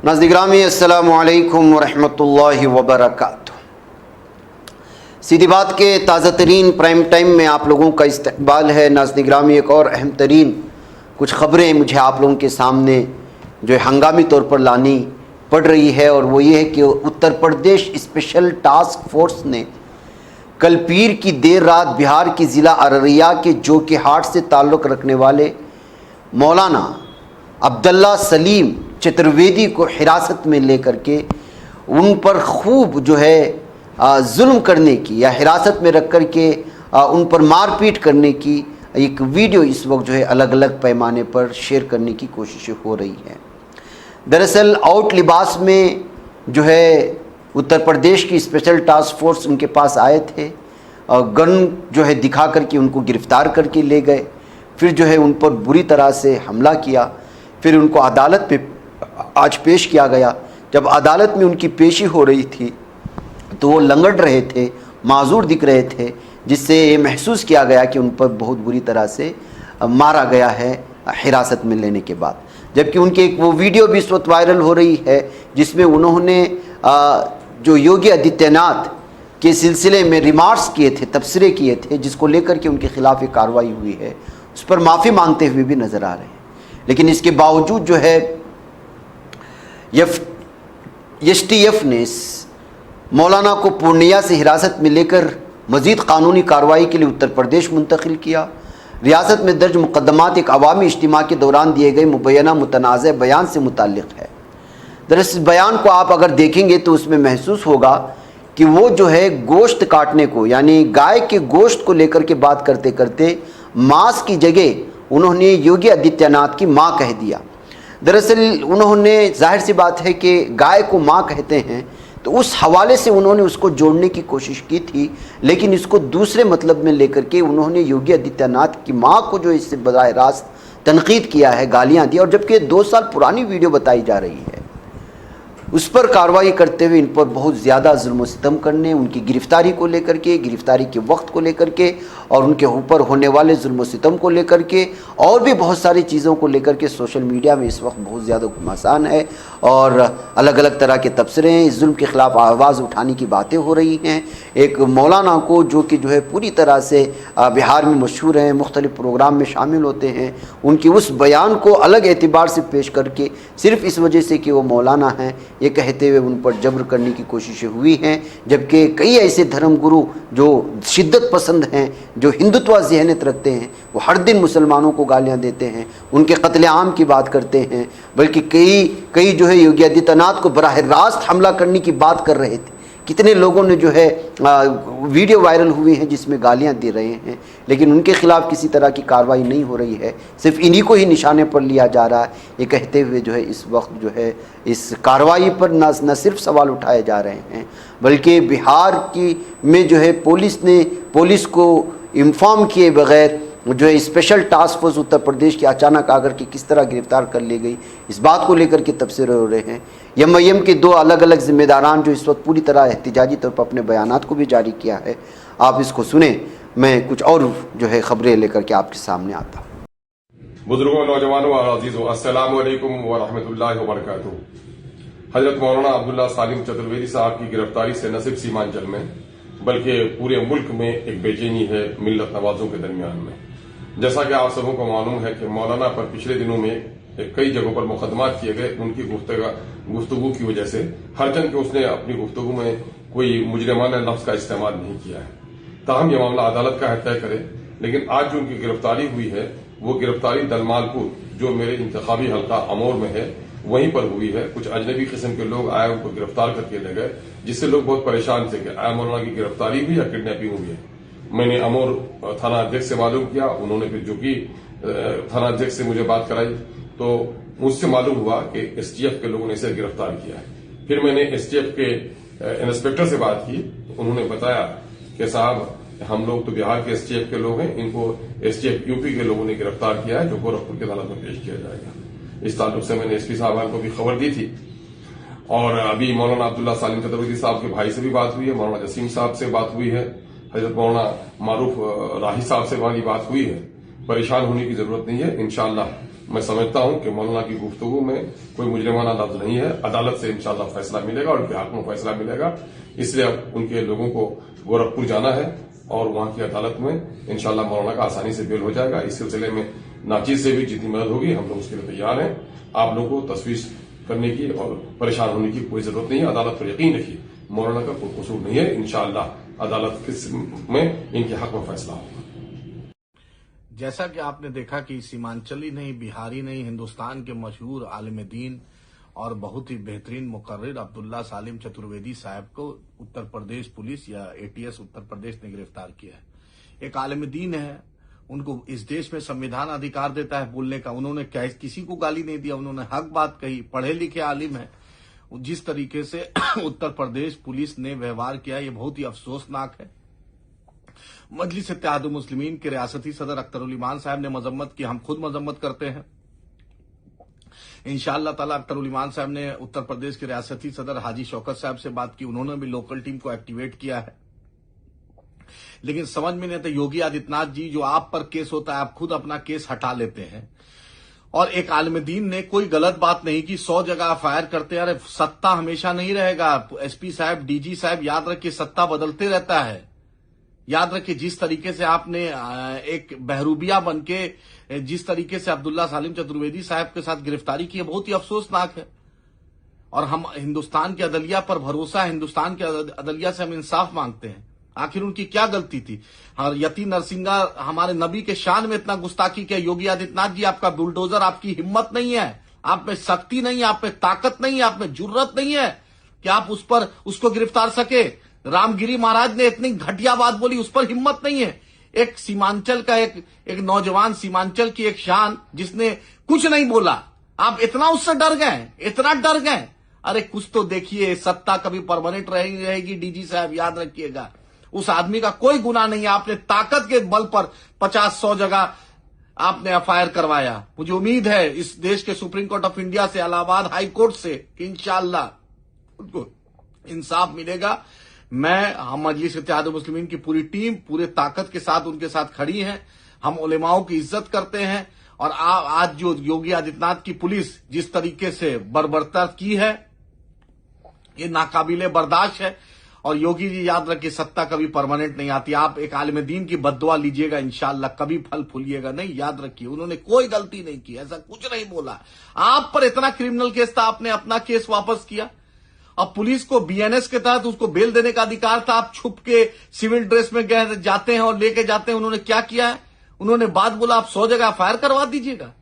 ناظرین گرامی السلام علیکم ورحمۃ اللہ وبرکاتہ۔ سیدھی بات کے تازہ ترین پرائم ٹائم میں آپ لوگوں کا استقبال ہے۔ ناظرین گرامی، ایک اور اہم ترین کچھ خبریں مجھے آپ لوگوں کے سامنے جو ہے ہنگامی طور پر لانی پڑ رہی ہے، اور وہ یہ ہے کہ Uttar Pradesh special task force نے کل پیر کی دیر رات بہار کی ضلع ارریہ کے جوکے ہاٹ سے تعلق رکھنے والے مولانا عبداللہ سلیم چترویدی کو حراست میں لے کر کے ان پر خوب جو ہے ظلم کرنے کی یا حراست میں رکھ کر کے ان پر مار پیٹ کرنے کی ایک ویڈیو اس وقت جو ہے الگ الگ پیمانے پر شیئر کرنے کی کوششیں ہو رہی ہیں۔ دراصل آؤٹ لباس میں جو ہے اتر پردیش کی اسپیشل ٹاسک فورس ان کے پاس آئے تھے، گن جو ہے دکھا کر کے ان کو گرفتار کر کے لے گئے، پھر جو ہے ان پر بری طرح سے حملہ کیا، پھر ان کو عدالت میں آج پیش کیا گیا۔ جب عدالت میں ان کی پیشی ہو رہی تھی تو وہ لنگڑ رہے تھے، معذور دکھ رہے تھے، جس سے یہ محسوس کیا گیا کہ ان پر بہت بری طرح سے مارا گیا ہے حراست میں لینے کے بعد۔ جبکہ ان کی ایک وہ ویڈیو بھی اس وقت وائرل ہو رہی ہے جس میں انہوں نے جو یوگی آدتیہ ناتھ کے سلسلے میں ریمارکس کیے تھے، تبصرے کیے تھے، جس کو لے کر کے ان کے خلاف ایک کارروائی ہوئی ہے، اس پر معافی مانگتے ہوئے بھی نظر آ رہے ہیں۔ لیکن اس کے باوجود جو ہے ایس ٹی ایف نے مولانا کو پورنیہ سے حراست میں لے کر مزید قانونی کارروائی کے لیے اتر پردیش منتقل کیا۔ ریاست میں درج مقدمات ایک عوامی اجتماع کے دوران دیے گئے مبینہ متنازع بیان سے متعلق ہے۔ دراصل بیان کو آپ اگر دیکھیں گے تو اس میں محسوس ہوگا کہ وہ جو ہے گوشت کاٹنے کو، یعنی گائے کے گوشت کو لے کر کے بات کرتے کرتے ماس کی جگہ انہوں نے یوگی آدتیہ ناتھ کی ماں کہہ دیا۔ دراصل انہوں نے، ظاہر سی بات ہے کہ گائے کو ماں کہتے ہیں، تو اس حوالے سے انہوں نے اس کو جوڑنے کی کوشش کی تھی، لیکن اس کو دوسرے مطلب میں لے کر کے انہوں نے یوگی آدتیہ ناتھ کی ماں کو جو اس سے براہ راست تنقید کیا ہے، گالیاں دی، اور جبکہ 2 سال پرانی ویڈیو بتائی جا رہی ہے، اس پر کارروائی کرتے ہوئے ان پر بہت زیادہ ظلم و ستم کرنے، ان کی گرفتاری کو لے کر کے، گرفتاری کے وقت کو لے کر کے، اور ان کے اوپر ہونے والے ظلم و ستم کو لے کر کے، اور بھی بہت ساری چیزوں کو لے کر کے سوشل میڈیا میں اس وقت بہت زیادہ گھمسان ہے، اور الگ الگ طرح کے تبصرے ہیں، اس ظلم کے خلاف آواز اٹھانے کی باتیں ہو رہی ہیں۔ ایک مولانا کو جو کہ جو ہے پوری طرح سے بہار میں مشہور ہیں، مختلف پروگرام میں شامل ہوتے ہیں، ان کی اس بیان کو الگ اعتبار سے پیش کر کے صرف اس وجہ سے کہ وہ مولانا ہیں یہ کہتے ہوئے ان پر جبر کرنے کی کوششیں ہوئی ہیں، جبکہ کئی ایسے دھرم گرو جو شدت پسند ہیں، جو ہندوتوا ذہنیت رکھتے ہیں، وہ ہر دن مسلمانوں کو گالیاں دیتے ہیں، ان کے قتل عام کی بات کرتے ہیں، بلکہ کئی جو ہے یوگی آدتیہ ناتھ کو براہ راست حملہ کرنے کی بات کر رہے تھے۔ کتنے لوگوں نے جو ہے ویڈیو وائرل ہوئی ہیں جس میں گالیاں دے رہے ہیں، لیکن ان کے خلاف کسی طرح کی کارروائی نہیں ہو رہی ہے، صرف انہی کو ہی نشانے پر لیا جا رہا ہے۔ یہ کہتے ہوئے جو ہے اس وقت جو ہے اس کارروائی پر نہ صرف سوال اٹھائے جا رہے ہیں، بلکہ بہار میں جو ہے پولیس کو انفارم کیے بغیر جو ہے special task force Uttar Pradesh کی اچانک آ کر کے کس طرح گرفتار کر لی گئی، اس بات کو لے کر کے تبصرے ہو رہے ہیں۔ ایم کے 2 الگ الگ ذمہ داران جو اس وقت پوری طرح احتجاجی طور پر اپنے بیانات کو بھی جاری کیا ہے، آپ اس کو سنیں، میں کچھ اور جو ہے خبریں لے کر کے آپ کے سامنے آتا ہوں۔ بزرگوں، نوجوانوں اور عزیزوں، السلام علیکم ورحمۃ اللہ وبرکاتہ۔ حضرت مولانا عبداللہ سالم چترویدی صاحب کی گرفتاری سے نہ صرف سیمانچل میں بلکہ پورے ملک میں ایک بے چینی ہے ملت نوازوں کے درمیان میں۔ جیسا کہ آپ سبوں کو معلوم ہے کہ مولانا پر پچھلے دنوں میں کئی جگہوں پر مقدمات کیے گئے ان کی گفتگو کی وجہ سے، ہر چند کہ اس نے اپنی گفتگو میں کوئی مجرمانہ لفظ کا استعمال نہیں کیا ہے۔ تاہم یہ معاملہ عدالت کا ہے، طے کرے، لیکن آج جو ان کی گرفتاری ہوئی ہے وہ گرفتاری دلمال پور، جو میرے انتخابی حلقہ امور میں ہے، وہیں پر ہوئی ہے۔ کچھ اجنبی قسم کے لوگ آئے، ان کو گرفتار کر کے لے گئے، جس سے لوگ بہت پریشان تھے کہ آیا مولانا کی گرفتاری ہوئی یا کڈنیپنگ ہوئی ہے۔ میں نے امور تھانہ ادھیک سے معلوم کیا، انہوں نے پھر جو کہ تھانہ ادھیک سے مجھے بات کرائی تو مجھ سے معلوم ہوا کہ ایس ٹی ایف کے لوگوں نے اسے گرفتار کیا ہے۔ پھر میں نے ایس ٹی ایف کے انسپیکٹر سے بات کی، انہوں نے بتایا کہ صاحب ہم لوگ تو بہار کے ایس ٹی ایف کے لوگ ہیں، ان کو S T if U P کے لوگوں نے گرفتار کیا ہے، جو گورکھپور کی عدالت میں پیش کیا جائے گا۔ اس تعلق سے میں نے ایس پی صاحب کو بھی خبر دی تھی، اور ابھی مولانا عبداللہ سالم چترویدی صاحب کے بھائی سے بھی بات ہوئی ہے، مولانا جسیم صاحب سے بات ہوئی ہے، حضرت مولانا معروف راہی صاحب سے ہماری بات ہوئی ہے۔ پریشان ہونے کی ضرورت نہیں ہے، انشاءاللہ मैं समझता हूं कि मौलाना की गुफ्तगू में कोई मुजरिमाना लफ्ज नहीं है। अदालत से इंशाल्लाह फैसला मिलेगा और उनके हक में फैसला मिलेगा। इसलिए अब उनके लोगों को गोरखपुर जाना है और वहां की अदालत में इंशाल्लाह मौलाना का आसानी से बेल हो जाएगा। इस सिलसिले में नाचीज से भी जितनी मदद होगी हम लोग उसके लिए तैयार हैं। आप लोगों को तशवीश करने की और परेशान होने की कोई जरूरत नहीं है। अदालत पर यकीन रखिए, मौलाना का कोई कसूर नहीं है। इंशाअल्लाह अदालत में इनके हक में फैसला होगा। जैसा कि आपने देखा कि सीमांचली नहीं, बिहारी नहीं, हिंदुस्तान के मशहूर आलिम दीन और बहुत ही बेहतरीन मुकर्रिर अब्दुल्ला सालिम चतुर्वेदी साहब को उत्तर प्रदेश पुलिस या एटीएस उत्तर प्रदेश ने गिरफ्तार किया है। एक आलिम दीन है, उनको इस देश में संविधान अधिकार देता है बोलने का। उन्होंने किसी को गाली नहीं दिया, उन्होंने हक बात कही, पढ़े लिखे आलिम है। जिस तरीके से उत्तर प्रदेश पुलिस ने व्यवहार किया, ये बहुत ही अफसोसनाक है। मजलिस इत्तेहादुल मुस्लिमीन के रियासती सदर अख्तरुल ईमान साहब ने मजम्मत की, हम खुद मजम्मत करते हैं। इंशाअल्लाह ताला अख्तरुल ईमान साहब ने उत्तर प्रदेश के रियासती सदर हाजी शौकत साहब से बात की, उन्होंने भी लोकल टीम को एक्टिवेट किया है। लेकिन समझ में नहीं आता, योगी आदित्यनाथ जी जो आप पर केस होता है आप खुद अपना केस हटा लेते हैं। और एक आलिम दीन ने कोई गलत बात नहीं की, 100 जगह फायर करते हैं। अरे सत्ता हमेशा नहीं रहेगा। एसपी साहब, डीजी साहब, याद रखिए सत्ता बदलते रहता है। याद रखिए जिस तरीके से आपने एक बहरूबिया बनके जिस तरीके से अब्दुल्ला सालिम चतुर्वेदी साहब के साथ गिरफ्तारी की है, बहुत ही अफसोसनाक है। और हम हिंदुस्तान के अदलिया पर भरोसा है, हिंदुस्तान के अदलिया से हम इंसाफ मांगते हैं। आखिर उनकी क्या गलती थी? यति नरसिंगा हमारे नबी के शान में इतना गुस्ताखी किया। योगी आदित्यनाथ जी आपका बुलडोजर, आपकी हिम्मत नहीं है, आप में शक्ति नहीं है, आप में ताकत नहीं है, आप में जुर्रत नहीं है कि आप उसको गिरफ्तार सके। रामगिरी महाराज ने इतनी घटिया बात बोली, उस पर हिम्मत नहीं है। एक सीमांचल का एक नौजवान, सीमांचल की एक शान जिसने कुछ नहीं बोला, आप इतना उससे डर गए, इतना डर गए। अरे कुछ तो देखिए, सत्ता कभी परमानेंट रहेगी डीजी साहब, याद रखिएगा। उस आदमी का कोई गुनाह नहीं है, आपने ताकत के बल पर 50-100 जगह आपने एफआईआर करवाया। मुझे उम्मीद है इस देश के सुप्रीम कोर्ट ऑफ इंडिया से, इलाहाबाद हाई कोर्ट से इंशाअल्लाह उनको इंसाफ मिलेगा। हम मजलिस इत्तेहादुल मुस्लिमीन की पूरी टीम पूरे ताकत के साथ उनके साथ खड़ी है। हम उलेमाओं की इज्जत करते हैं। और आज जो योगी आदित्यनाथ की पुलिस जिस तरीके से बर्बरता की है, ये नाकाबिले बर्दाश्त है। और योगी जी याद रखिए, सत्ता कभी परमानेंट नहीं आती। आप एक आलिम दीन की बद्दुआ लीजिएगा, इंशाअल्लाह कभी फल फूलिएगा नहीं। याद रखिए, उन्होंने कोई गलती नहीं की, ऐसा कुछ नहीं बोला। आप पर इतना क्रिमिनल केस था, आपने अपना केस वापस किया। अब पुलिस को बीएनएस के तहत उसको बेल देने का अधिकार था, आप छुप के सिविल ड्रेस में जाते हैं और लेके जाते हैं। उन्होंने क्या किया है? उन्होंने बात बोला, आप 100 जगह फायर करवा दीजिएगा।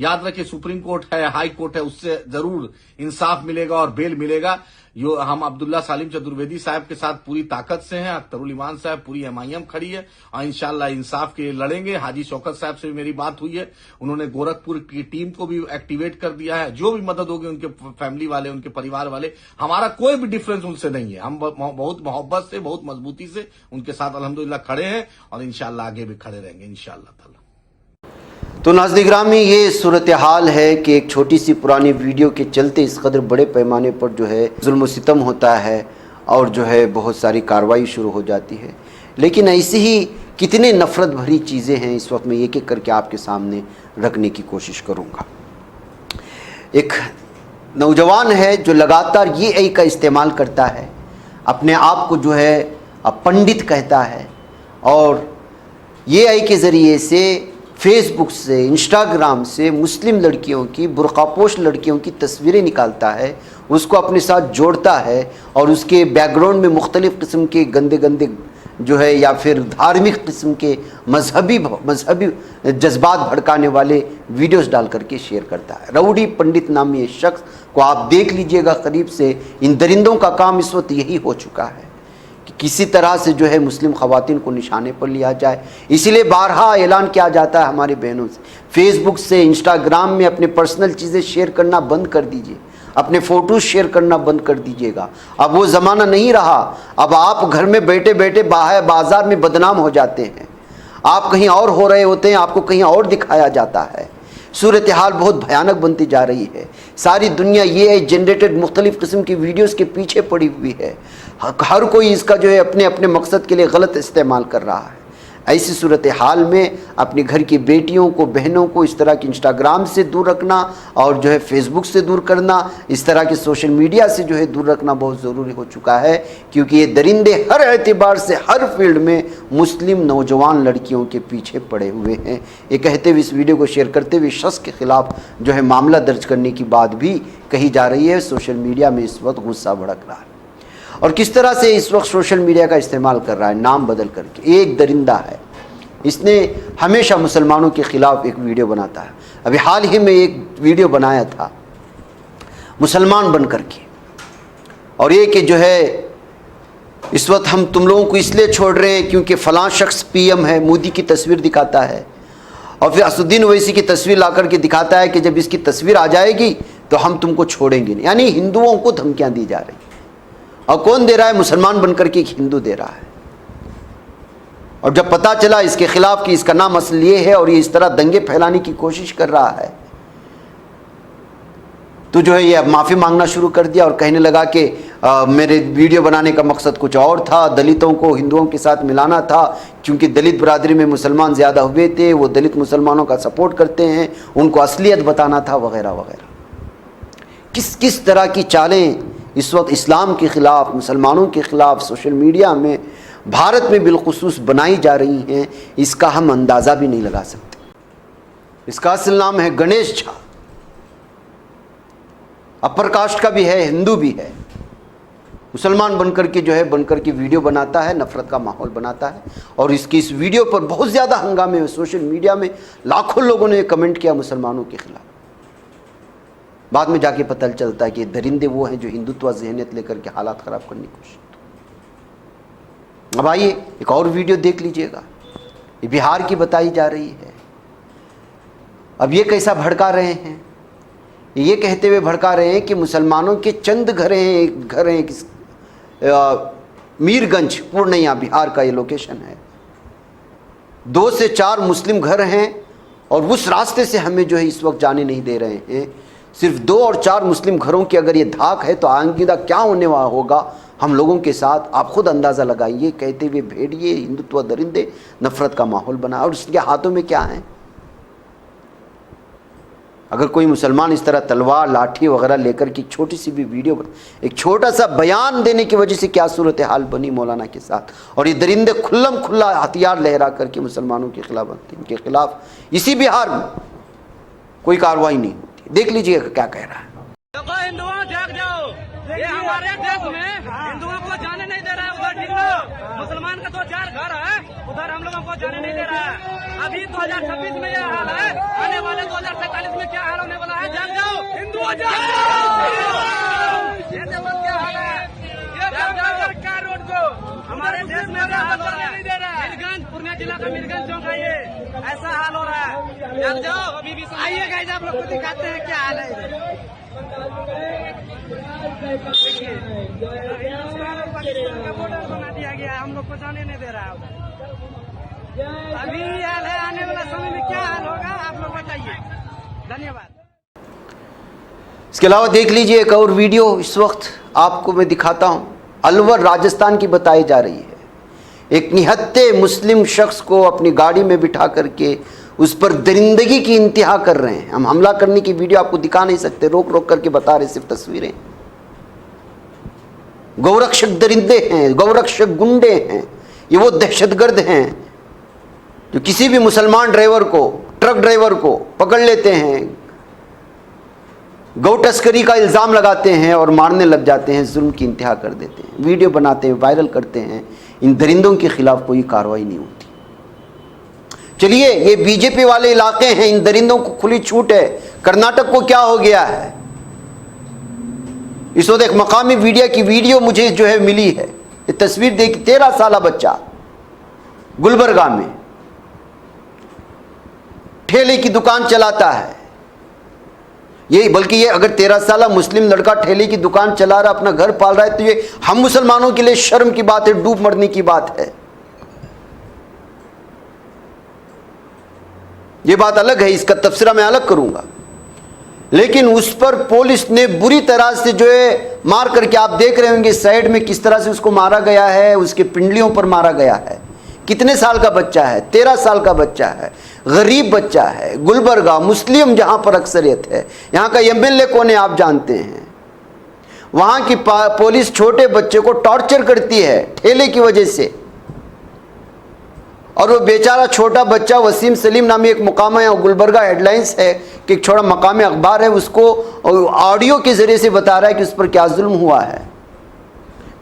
याद रखिए, सुप्रीम कोर्ट है, हाई कोर्ट है, उससे जरूर इंसाफ मिलेगा और बेल मिलेगा। हम अब्दुल्ला सालिम चतुर्वेदी साहब के साथ पूरी ताकत से हैं। अख्तरुल ईमान साहब, पूरी एमआईएम खड़ी है और इंशाअल्लाह इंसाफ के लिए लड़ेंगे। हाजी शौकत साहब से भी मेरी बात हुई है, उन्होंने गोरखपुर की टीम को भी एक्टिवेट कर दिया है। जो भी मदद होगी उनके फैमिली वाले, उनके परिवार वाले, हमारा कोई भी डिफरेंस उनसे नहीं है। हम बहुत मोहब्बत से, बहुत मजबूती से उनके साथ अल्हम्दुलिल्लाह खड़े हैं और इंशाअल्लाह आगे भी खड़े रहेंगे इंशाअल्लाह ताला। तो नाज़रीन गिरामी, ये सूरत हाल है कि एक छोटी सी पुरानी वीडियो के चलते इस कदर बड़े पैमाने पर जो है जुल्म सितम होता है और जो है बहुत सारी कार्रवाई शुरू हो जाती है। लेकिन ऐसी ही कितने नफ़रत भरी चीज़ें हैं इस वक्त मैं एक एक करके आपके सामने रखने की कोशिश करूँगा। एक नौजवान है जो लगातार ये AI का इस्तेमाल करता है, अपने आप को जो है पंडित कहता है और ये AI के ज़रिए से फेसबुक से, इंस्टाग्राम से मुस्लिम लड़कियों की, बुर्कापोश लड़कियों की तस्वीरें निकालता है, उसको अपने साथ जोड़ता है और उसके बैकग्राउंड में मुख्तलिफ़ किस्म के गंदे गंदे जो है या फिर धार्मिक किस्म के मजहबी जज्बात भड़काने वाले वीडियोस डाल करके शेयर करता है। राउडी पंडित नामी ये शख्स को आप देख लीजिएगा करीब से। इन दरिंदों का काम इस वक्त यही हो चुका है कि किसी तरह से जो है मुस्लिम ख़वातीन को निशाने पर लिया जाए। इसीलिए बारहा ऐलान किया जाता है हमारे बहनों से, फेसबुक से, इंस्टाग्राम में अपने पर्सनल चीज़ें शेयर करना बंद कर दीजिए, अपने फ़ोटोज़ शेयर करना बंद कर दीजिएगा। अब वो ज़माना नहीं रहा। अब आप घर में बैठे बैठे बाज़ार में बदनाम हो जाते हैं। आप कहीं और हो रहे होते हैं, आपको कहीं और दिखाया जाता है। सूरत हाल बहुत भयानक बनती जा रही है। सारी दुनिया ये जनरेटेड मुख्तलिफ़ किस्म की वीडियोज़ के पीछे पड़ी हुई है। हर कोई इसका जो है अपने अपने मकसद के लिए गलत इस्तेमाल कर रहा है। ऐसी सूरत हाल में अपने घर की बेटियों को, बहनों को इस तरह की इंस्टाग्राम से दूर रखना और जो है फेसबुक से दूर करना, इस तरह के सोशल मीडिया से जो है दूर रखना बहुत ज़रूरी हो चुका है, क्योंकि ये दरिंदे हर एतबार से हर फील्ड में मुस्लिम नौजवान लड़कियों के पीछे पड़े हुए हैं। ये कहते हुए इस वीडियो को शेयर करते हुए शख्स के खिलाफ जो है मामला दर्ज करने की बात भी कही जा रही है। सोशल मीडिया में इस वक्त गुस्सा भड़क रहा है और किस तरह से इस वक्त सोशल मीडिया का इस्तेमाल कर रहा है, नाम बदल करके। एक दरिंदा है, इसने हमेशा मुसलमानों के ख़िलाफ़ एक वीडियो बनाता है। अभी हाल ही में एक वीडियो बनाया था मुसलमान बन करके, और ये कि जो है इस वक्त हम तुम लोगों को इसलिए छोड़ रहे हैं क्योंकि फ़लाँ शख्स पीएम है, मोदी की तस्वीर दिखाता है, और फिर असदुद्दीन ओवैसी की तस्वीर ला करके दिखाता है कि जब इसकी तस्वीर आ जाएगी तो हम तुमको छोड़ेंगे नहीं। यानी हिंदुओं को धमकियाँ दी जा रही। और कौन दे रहा है? मुसलमान बनकर के एक हिंदू दे रहा है। और जब पता चला इसके खिलाफ कि इसका नाम असल ये है और ये इस तरह दंगे फैलाने की कोशिश कर रहा है, तो जो है ये अब माफ़ी मांगना शुरू कर दिया और कहने लगा कि मेरे वीडियो बनाने का मकसद कुछ और था, दलितों को हिंदुओं के साथ मिलाना था, क्योंकि दलित बरादरी में मुसलमान ज़्यादा हुए थे, वो दलित मुसलमानों का सपोर्ट करते हैं, उनको असलियत बताना था, वगैरह वगैरह। किस किस तरह की चालें इस वक्त इस्लाम के ख़िलाफ़, मुसलमानों के ख़िलाफ़ सोशल मीडिया में, भारत में बिलखुसूस बनाई जा रही हैं, इसका हम अंदाज़ा भी नहीं लगा सकते। इसका असल नाम है गणेश झा। अपर कास्ट का भी है, हिंदू भी है। मुसलमान बनकर के जो है बनकर के वीडियो बनाता है, नफ़रत का माहौल बनाता है, और इसकी इस वीडियो पर बहुत ज़्यादा हंगामे हुए। सोशल मीडिया में लाखों लोगों ने कमेंट किया मुसलमानों के ख़िलाफ़। बाद में जाके पता चलता है कि दरिंदे वो हैं जो हिंदुत्व ज़हनियत लेकर के हालात ख़राब करने की कोशिश। अब आइए एक और वीडियो देख लीजिएगा। ये बिहार की बताई जा रही है। अब ये कैसा भड़का रहे हैं? ये कहते हुए भड़का रहे हैं कि मुसलमानों के चंद घर हैं मीरगंज, पूर्णिया बिहार का ये लोकेशन है। 2 से 4 मुस्लिम घर हैं और उस रास्ते से हमें जो है इस वक्त जाने नहीं दे रहे हैं। सिर्फ 2 और 4 मुस्लिम घरों की अगर ये धाक है तो आइंदा क्या होने वाला होगा हम लोगों के साथ, आप खुद अंदाज़ा लगाइए। कहते हुए भेड़िए, हिंदुत्व दरिंदे, नफ़रत का माहौल बना, और उसके हाथों में क्या है? अगर कोई मुसलमान इस तरह तलवार, लाठी वगैरह लेकर की छोटी सी भी वीडियो, एक छोटा सा बयान देने की वजह से क्या सूरत हाल बनी मौलाना के साथ, और ये दरिंदे खुल्लम खुल्ला हथियार लहरा करके मुसलमानों के खिलाफ, इनके खिलाफ इसी बिहार में कोई कार्रवाई नहीं होती। देख लीजिएगा क्या कह रहा है। देखो हिंदुओं, जाग जाओ, ये हमारे देश में हिंदुओं को जाने नहीं दे रहा है। उधर ठीक लो, मुसलमान का 2-4 घर है, उधर हम लोगों को जाने नहीं दे रहा है। अभी 2026 में ये हाल है, आने वाले 2047 में क्या हाल होने वाला है? जाग जाओ हिंदुओं, जाग जाओ। ये देखो क्या हाल है, ये जाग जाओ सरकार रोड को। हमारे देश में क्या हाल हो रहा है? मीरगंज, पूर्णिया जिला का मीरगंज चौक है, ये ऐसा हाल हो रहा है। जाग जाओ, अभी भी आइए गाइस, आप लोग को दिखाते हैं क्या हाल है। पाकिस्तान का बॉर्डर बना दिया गया है, हम लोग को जाने नहीं दे रहा है। अभी हाल है, आने वाला समय में क्या हाल होगा आप लोग बताइए। धन्यवाद। इसके अलावा देख लीजिए एक और वीडियो इस वक्त आपको मैं दिखाता हूँ। अलवर राजस्थान की बताई जा रही है। एक निहत्ते मुस्लिम शख्स को अपनी गाड़ी में बिठा करके उस पर दरिंदगी की इंतहा कर रहे हैं। हम हमला करने की वीडियो आपको दिखा नहीं सकते, रोक रोक करके बता रहे, सिर्फ तस्वीरें। गौरक्षक दरिंदे हैं, गौरक्षक गुंडे हैं। ये वो दहशतगर्द हैं जो किसी भी मुसलमान ड्राइवर को, ट्रक ड्राइवर को पकड़ लेते हैं, गौ तस्करी का इल्ज़ाम लगाते हैं और मारने लग जाते हैं, जुल्म की इंतहा कर देते हैं, वीडियो बनाते हैं, वायरल करते हैं। इन दरिंदों के खिलाफ कोई कार्रवाई नहीं होती। चलिए, ये बीजेपी वाले इलाके हैं, इन दरिंदों को खुली छूट है। कर्नाटक को क्या हो गया है? इस वक्त एक मकामी मीडिया की वीडियो मुझे जो है मिली है। ये तस्वीर देखी, 13 साल बच्चा गुलबर्गा में ठेले की दुकान चलाता है। ये बल्कि ये अगर 13 साल मुस्लिम लड़का ठेले की दुकान चला रहा, अपना घर पाल रहा है, तो ये हम मुसलमानों के लिए शर्म की बात है, डूब मरने की बात है। ये बात अलग है, इसका तफसीरा मैं अलग करूंगा। लेकिन उस पर पुलिस ने बुरी तरह से जो है मार करके, आप देख रहे होंगे साइड में किस तरह से उसको मारा गया है, उसके पिंडलियों पर मारा गया है। کتنے سال کا بچہ ہے؟ 13 سال کا بچہ ہے، غریب بچہ ہے، گلبرگہ مسلم جہاں پر اکثریت ہے، یہاں کا MLA کون ہے آپ جانتے ہیں، وہاں کی پولیس چھوٹے بچے کو ٹارچر کرتی ہے ٹھیلے کی وجہ سے، اور وہ بیچارہ چھوٹا بچہ وسیم سلیم نامی ایک مقام ہے، گلبرگہ ہیڈ لائنز ہے کہ ایک چھوٹا مقامی اخبار ہے، اس کو آڈیو کے ذریعے سے بتا رہا ہے کہ اس پر کیا ظلم ہوا ہے۔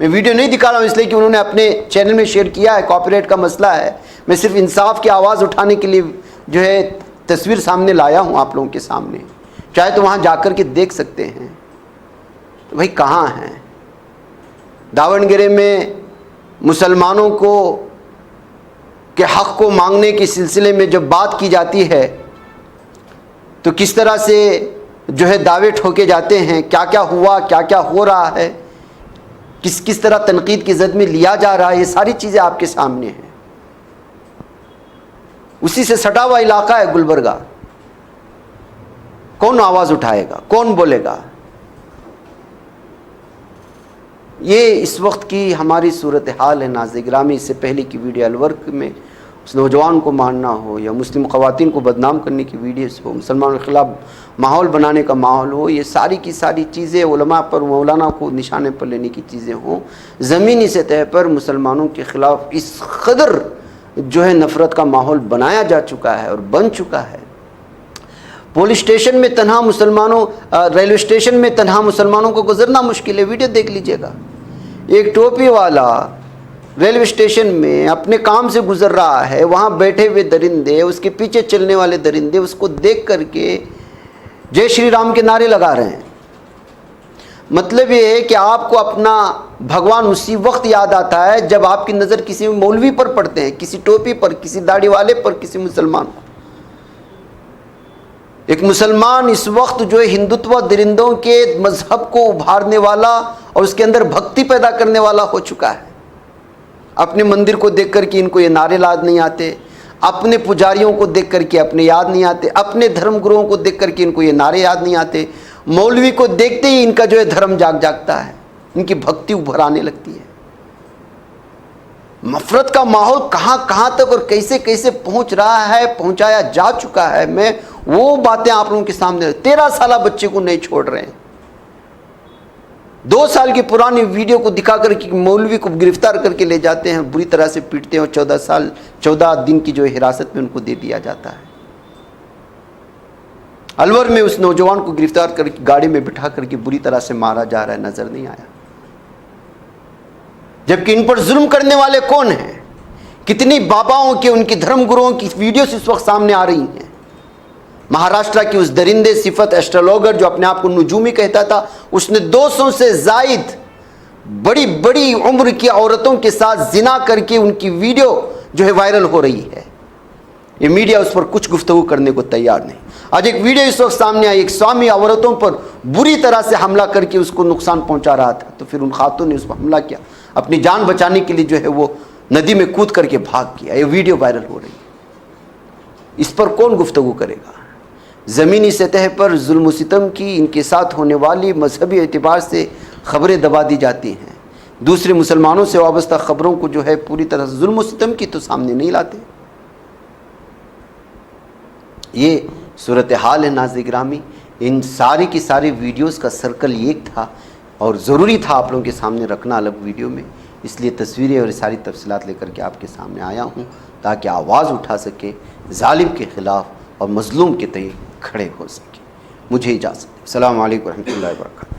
میں ویڈیو نہیں دکھا رہا ہوں اس لیے کہ انہوں نے اپنے چینل میں شیئر کیا ہے، کاپی رائٹ کا مسئلہ ہے، میں صرف انصاف کی آواز اٹھانے کے لیے جو ہے تصویر سامنے لایا ہوں آپ لوگوں کے سامنے، چاہے تو وہاں جا کر کے دیکھ سکتے ہیں۔ تو بھائی کہاں ہیں؟ داونگرے میں مسلمانوں کو کہ حق کو مانگنے کے سلسلے میں جب بات کی جاتی ہے تو کس طرح سے جو ہے دعوے ٹھوکے جاتے ہیں، کیا کیا ہوا، کیا کیا ہو رہا ہے، کس طرح تنقید کی زد میں لیا جا رہا ہے، یہ ساری چیزیں آپ کے سامنے ہیں۔ اسی سے سٹا ہوا علاقہ ہے گلبرگہ، کون آواز اٹھائے گا، کون بولے گا؟ یہ اس وقت کی ہماری صورتحال ہے ناظرین گرامی۔ اس سے پہلے کی ویڈیو الورق میں اس نوجوان کو مارنا ہو یا مسلم خواتین کو بدنام کرنے کی ویڈیوز ہو، مسلمانوں کے خلاف ماحول بنانے کا ماحول ہو، یہ ساری کی ساری چیزیں علماء پر، مولانا کو نشانے پر لینے کی چیزیں ہوں، زمینی سطح پر مسلمانوں کے خلاف اس قدر جو ہے نفرت کا ماحول بنایا جا چکا ہے اور بن چکا ہے۔ پولیس اسٹیشن میں تنہا مسلمانوں، ریلوے اسٹیشن میں تنہا مسلمانوں کو گزرنا مشکل ہے۔ ویڈیو دیکھ لیجئے گا، ایک ٹوپی والا ریلوے اسٹیشن میں اپنے کام سے گزر رہا ہے، وہاں بیٹھے ہوئے درندے، اس کے پیچھے چلنے والے درندے اس کو دیکھ کر کے جے شری رام کے نعرے لگا رہے ہیں۔ مطلب یہ ہے کہ آپ کو اپنا بھگوان اسی وقت یاد آتا ہے جب آپ کی نظر کسی مولوی پر پڑتے ہیں، کسی ٹوپی پر، کسی داڑھی والے پر، کسی مسلمان پر۔ ایک مسلمان اس وقت جو ہے ہندوتوا درندوں کے مذہب کو ابھارنے والا اور اس کے اندر بھکتی پیدا کرنے والا ہو چکا ہے۔ اپنے مندر کو دیکھ کر کے ان کو یہ نعرے یاد نہیں آتے، اپنے پجاریوں کو دیکھ کر کے اپنے یاد نہیں آتے، اپنے دھرم گروہوں کو دیکھ کر کے ان کو یہ نعرے یاد نہیں آتے، مولوی کو دیکھتے ہی ان کا جو ہے دھرم جاگتا ہے، ان کی بھکتی ابھر آنے لگتی ہے۔ نفرت کا ماحول کہاں کہاں تک اور کیسے کیسے پہنچ رہا ہے، پہنچایا جا چکا ہے۔ میں وہ باتیں آپ لوگوں کے سامنے، 13 سالہ بچے کو نہیں چھوڑ رہے ہیں، 2 سال کی پرانی ویڈیو کو دکھا کر کے مولوی کو گرفتار کر کے لے جاتے ہیں، بری طرح سے پیٹتے ہیں، اور 14 دن کی جو حراست میں ان کو دے دیا جاتا ہے۔ الور میں اس نوجوان کو گرفتار کر کے گاڑی میں بٹھا کر کے بری طرح سے مارا جا رہا ہے، نظر نہیں آیا۔ جبکہ ان پر ظلم کرنے والے کون ہیں؟ کتنی باباؤں کے، ان کی دھرم گروہوں کی ویڈیوز اس وقت سامنے آ رہی ہیں۔ مہاراشٹرا کی اس درندے صفت ایسٹرولوگر جو اپنے آپ کو نجومی کہتا تھا، اس نے 200 سے زائد بڑی بڑی عمر کی عورتوں کے ساتھ زنا کر کے ان کی ویڈیو جو ہے وائرل ہو رہی ہے۔ یہ میڈیا اس پر کچھ گفتگو کرنے کو تیار نہیں۔ آج ایک ویڈیو اس وقت سامنے آئی، ایک سوامی عورتوں پر بری طرح سے حملہ کر کے اس کو نقصان پہنچا رہا تھا، تو پھر ان خاتون نے اس پر حملہ کیا، اپنی جان بچانے کے لیے جو ہے وہ ندی میں کود کر کے بھاگ گیا۔ یہ ویڈیو وائرل ہو رہی ہے، اس پر کون گفتگو کرے گا؟ زمینی سطح پر ظلم و ستم کی ان کے ساتھ ہونے والی مذہبی اعتبار سے خبریں دبا دی جاتی ہیں، دوسرے مسلمانوں سے وابستہ خبروں کو جو ہے پوری طرح سے ظلم و ستم کی تو سامنے نہیں لاتے۔ یہ صورتحال ہے ناظرین گرامی۔ ان ساری کی ساری ویڈیوز کا سرکل ایک تھا اور ضروری تھا آپ لوگوں کے سامنے رکھنا الگ ویڈیو میں، اس لیے تصویریں اور ساری تفصیلات لے کر کے آپ کے سامنے آیا ہوں تاکہ آواز اٹھا سکے، ظالم کے خلاف اور مظلوم کے تئیں کھڑے ہو سکے۔ مجھے اجازت۔ السلام علیکم ورحمۃ اللہ وبرکاتہ۔